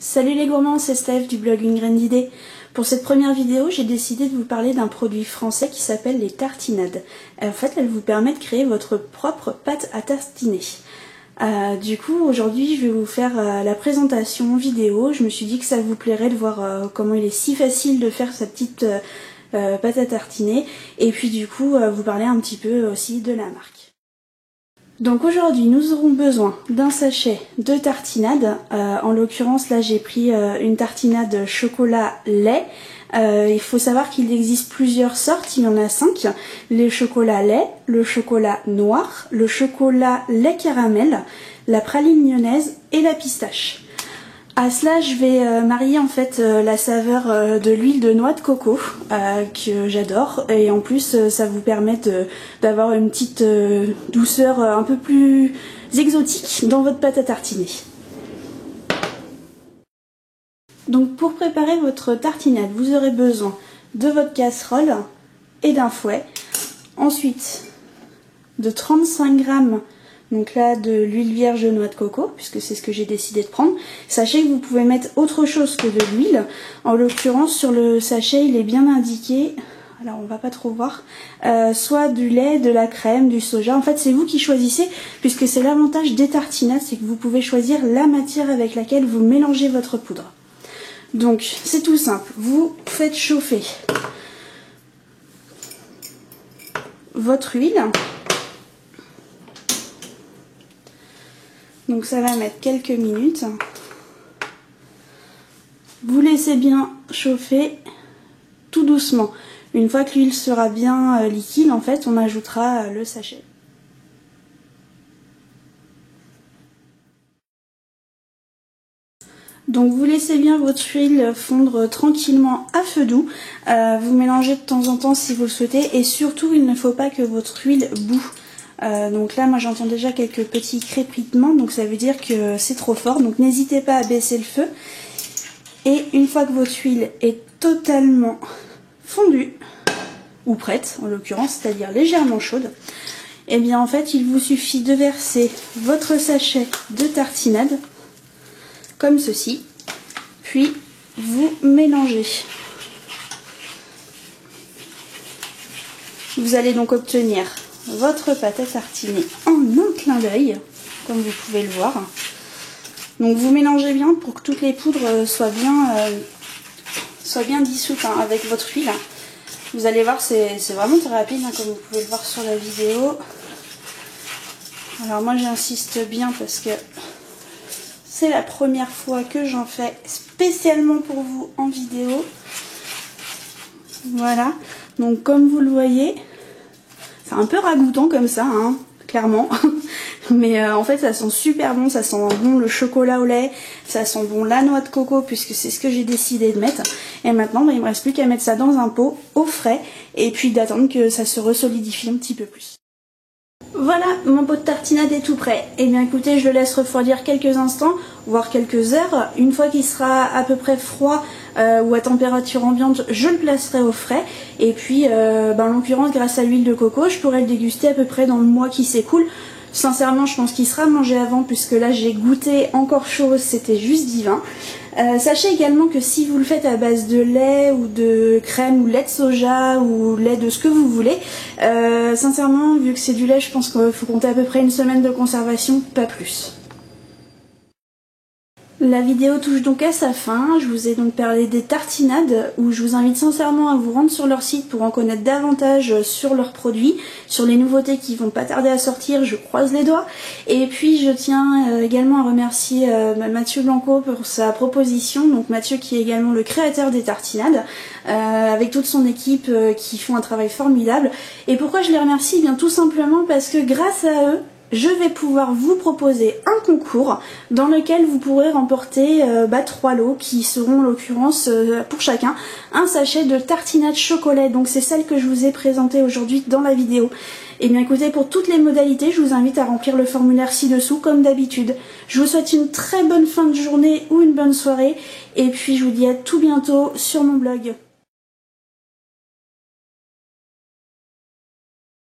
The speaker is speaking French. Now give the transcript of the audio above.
Salut les gourmands, c'est Steph du blog Une Graine d'Idée. Pour cette première vidéo, j'ai décidé de vous parler d'un produit français qui s'appelle les tartinades. En fait, elles vous permettent de créer votre propre pâte à tartiner. Du coup, aujourd'hui, je vais vous faire la présentation vidéo. Je me suis dit que ça vous plairait de voir comment il est si facile de faire sa petite pâte à tartiner. Et puis du coup, vous parler un petit peu aussi de la marque. Donc aujourd'hui nous aurons besoin d'un sachet de tartinade, en l'occurrence là j'ai pris une tartinade chocolat lait. Il faut savoir qu'il existe plusieurs sortes, il y en a 5, les chocolats lait, le chocolat noir, le chocolat lait caramel, la praline lyonnaise et la pistache. À cela, je vais marier en fait la saveur de l'huile de noix de coco que j'adore, et en plus ça vous permet d'avoir une petite douceur un peu plus exotique dans votre pâte à tartiner. Donc pour préparer votre tartinade, vous aurez besoin de votre casserole et d'un fouet, ensuite de 35 g donc là de l'huile vierge de noix de coco, puisque c'est ce que j'ai décidé de prendre. Sachez que vous pouvez mettre autre chose que de l'huile. En l'occurrence sur le sachet il est bien indiqué, alors on va pas trop voir, soit du lait, de la crème, du soja. En fait c'est vous qui choisissez, puisque c'est l'avantage des tartinades, c'est que vous pouvez choisir la matière avec laquelle vous mélangez votre poudre. Donc c'est tout simple, vous faites chauffer votre huile. Donc ça va mettre quelques minutes. Vous laissez bien chauffer tout doucement. Une fois que l'huile sera bien liquide, en fait, on ajoutera le sachet. Donc vous laissez bien votre huile fondre tranquillement à feu doux. Vous mélangez de temps en temps si vous le souhaitez, et surtout il ne faut pas que votre huile bout. Donc là moi j'entends déjà quelques petits crépitements, donc ça veut dire que c'est trop fort, donc n'hésitez pas à baisser le feu. Et une fois que votre huile est totalement fondue, ou prête en l'occurrence, c'est-à-dire légèrement chaude, et bien en fait il vous suffit de verser votre sachet de tartinade comme ceci, puis vous mélangez. Vous allez donc obtenir votre pâte à tartiner en un clin d'œil, comme vous pouvez le voir. Donc vous mélangez bien pour que toutes les poudres soient bien dissoutes avec votre huile. Vous allez voir, c'est vraiment très rapide, comme vous pouvez le voir sur la vidéo. Alors moi j'insiste bien parce que c'est la première fois que j'en fais spécialement pour vous en vidéo. Voilà, donc comme vous le voyez, c'est un peu ragoûtant comme ça, clairement. Mais en fait ça sent super bon, ça sent bon le chocolat au lait, ça sent bon la noix de coco, puisque c'est ce que j'ai décidé de mettre. Et maintenant il ne me reste plus qu'à mettre ça dans un pot au frais, et puis d'attendre que ça se resolidifie un petit peu plus. Voilà, mon pot de tartinade est tout prêt. Et bien écoutez, je le laisse refroidir quelques instants, voire quelques heures. Une fois qu'il sera à peu près froid ou à température ambiante, je le placerai au frais. Et puis, en l'occurrence, grâce à l'huile de coco, je pourrai le déguster à peu près dans le mois qui s'écoule. Sincèrement, je pense qu'il sera mangé avant, puisque là j'ai goûté encore chaud, c'était juste divin. Sachez également que si vous le faites à base de lait ou de crème ou lait de soja ou lait de ce que vous voulez, sincèrement, vu que c'est du lait, je pense qu'il faut compter à peu près une semaine de conservation, pas plus. La vidéo touche donc à sa fin. Je vous ai donc parlé des tartinades, où je vous invite sincèrement à vous rendre sur leur site pour en connaître davantage sur leurs produits, sur les nouveautés qui vont pas tarder à sortir, je croise les doigts. Et puis je tiens également à remercier Mathieu Blanco pour sa proposition, donc Mathieu qui est également le créateur des tartinades, avec toute son équipe qui font un travail formidable. Et pourquoi je les remercie? Eh bien tout simplement parce que grâce à eux, je vais pouvoir vous proposer un concours dans lequel vous pourrez remporter 3 lots qui seront en l'occurrence pour chacun un sachet de tartinade chocolat. Donc c'est celle que je vous ai présentée aujourd'hui dans la vidéo. Et bien écoutez, pour toutes les modalités, je vous invite à remplir le formulaire ci-dessous comme d'habitude. Je vous souhaite une très bonne fin de journée ou une bonne soirée, et puis je vous dis à tout bientôt sur mon blog.